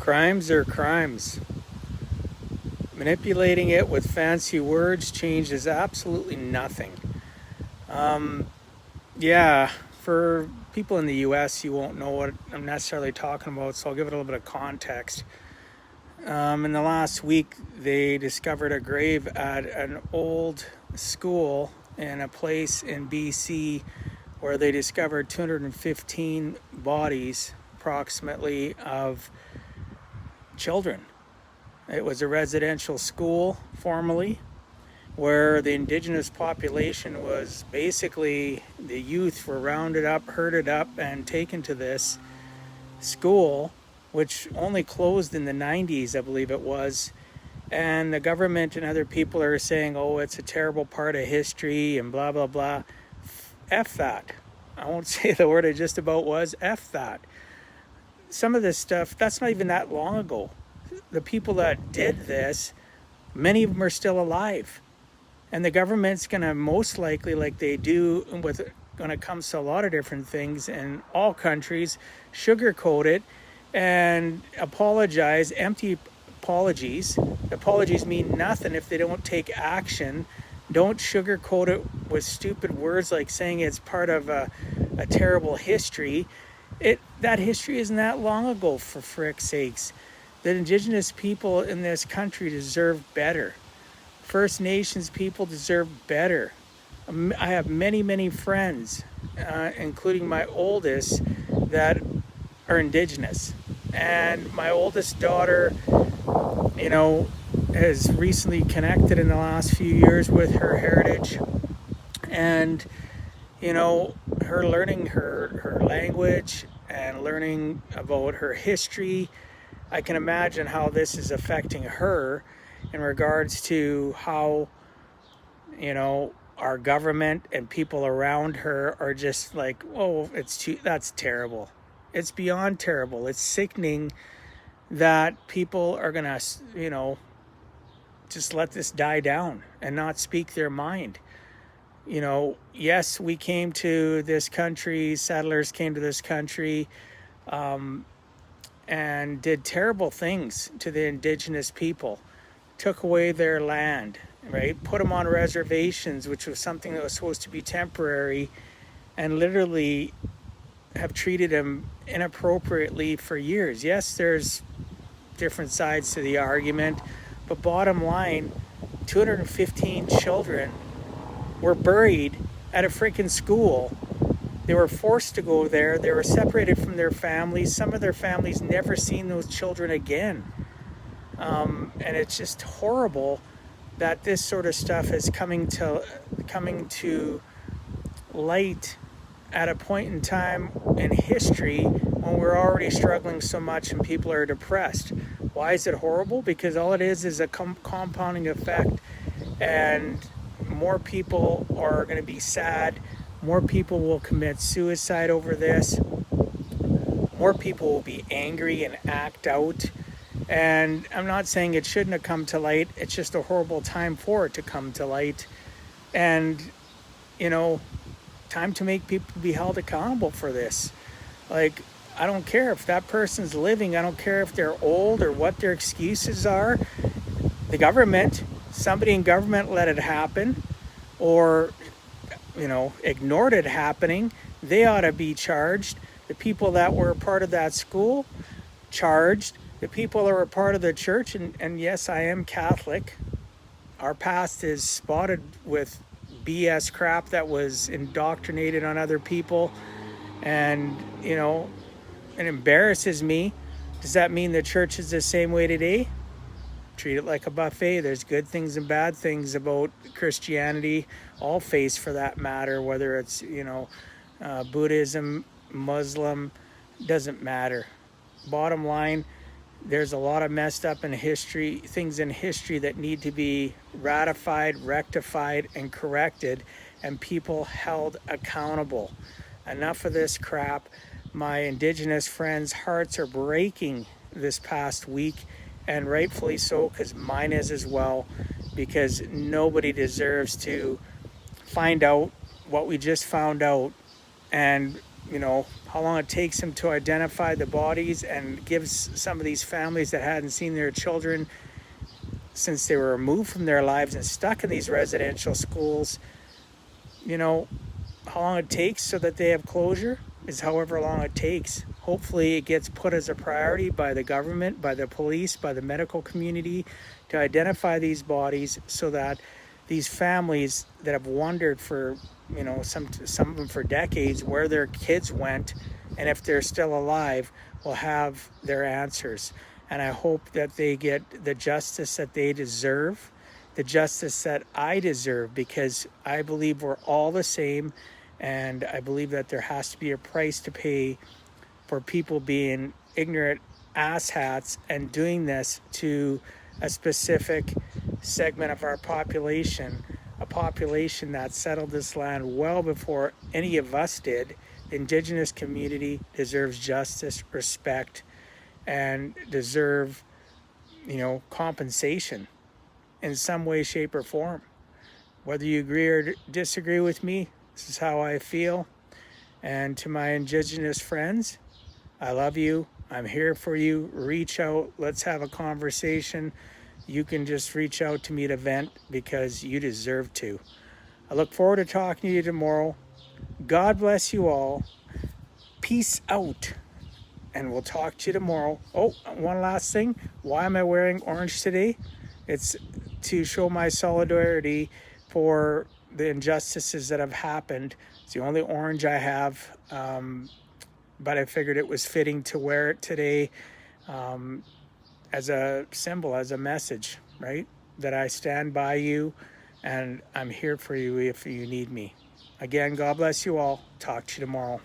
Crimes are crimes. Manipulating it with fancy words changes absolutely nothing. Yeah, for people in the US, you won't know what I'm necessarily talking about, so I'll give it a little bit of context. In the last week, they discovered a grave at an old school in a place in BC where they discovered 215 bodies, approximately, of children. It was a residential school formerly, where the indigenous population was basically, the youth were rounded up, herded up, and taken to this school, which only closed in the 90s, I believe it was. And the government and other people are saying, oh, it's a terrible part of history and blah, blah, blah. F that. I won't say the word I just about was. F that. Some of this stuff, that's not even that long ago. The people that did this, many of them are still alive. And the government's going to most likely, like they do when it comes to a lot of different things in all countries, sugarcoat it and apologize, empty apologies. Apologies mean nothing if they don't take action. Don't sugarcoat it with stupid words like saying it's part of a terrible history. That history isn't that long ago, for frick's sakes. The indigenous people in this country deserve better. First Nations people deserve better. I have many, many friends, including my oldest, that are indigenous. And my oldest daughter, has recently connected in the last few years with her heritage. And, her learning her language and learning about her history, I can imagine how this is affecting her in regards to how, our government and people around her are just like, oh, that's terrible. It's beyond terrible. It's sickening that people are going to, just let this die down and not speak their mind. Yes, we came to this country, settlers came to this country, and did terrible things to the indigenous people, took away their land, right? Put them on reservations, which was something that was supposed to be temporary, and literally have treated them inappropriately for years. Yes, there's different sides to the argument, but bottom line, 215 children were buried at a freaking school. They were forced to go there. They were separated from their families. Some of their families never seen those children again. And it's just horrible that this sort of stuff is coming to light at a point in time in history when we're already struggling so much and people are depressed. Why is it horrible? Because all it is a compounding effect, and more people are going to be sad. More people will commit suicide over this. More people will be angry and act out. And I'm not saying it shouldn't have come to light. It's just a horrible time for it to come to light. And, time to make people be held accountable for this. Like, I don't care if that person's living. I don't care if they're old or what their excuses are. The government, somebody in government let it happen, or, ignored it happening. They ought to be charged. The people that were part of that school, charged. The people that were part of the church, and yes, I am Catholic. Our past is spotted with BS crap that was indoctrinated on other people, and it embarrasses me. Does that mean the church is the same way today? Treat it like a buffet. There's good things and bad things about Christianity, all faiths for that matter, whether it's Buddhism, Muslim, doesn't matter. Bottom line, there's a lot of messed up things in history that need to be ratified, rectified, and corrected, and people held accountable. Enough of this crap. My indigenous friends' hearts are breaking this past week, and rightfully so, because mine is as well, because nobody deserves to find out what we just found out and how long it takes them to identify the bodies, and gives some of these families that hadn't seen their children since they were removed from their lives and stuck in these residential schools, how long it takes so that they have closure is however long it takes. Hopefully it gets put as a priority by the government, by the police, by the medical community to identify these bodies, so that these families that have wondered for, some of them for decades, where their kids went and if they're still alive, will have their answers. And I hope that they get the justice that they deserve, the justice that I deserve, because I believe we're all the same. And I believe that there has to be a price to pay for people being ignorant asshats and doing this to a specific segment of our population, a population that settled this land well before any of us did. The Indigenous community deserves justice, respect, and deserve, compensation in some way, shape, or form. Whether you agree or disagree with me, this is how I feel. And to my Indigenous friends, I love you. I'm here for you. Reach out. Let's have a conversation. You can just reach out to me at event, because you deserve to. I look forward to talking to you tomorrow. God bless you all. Peace out. And we'll talk to you tomorrow. Oh, one last thing. Why am I wearing orange today? It's to show my solidarity for the injustices that have happened. It's the only orange I have, but I figured it was fitting to wear it today, as a symbol, as a message, right? That I stand by you and I'm here for you if you need me. Again, God bless you all. Talk to you tomorrow.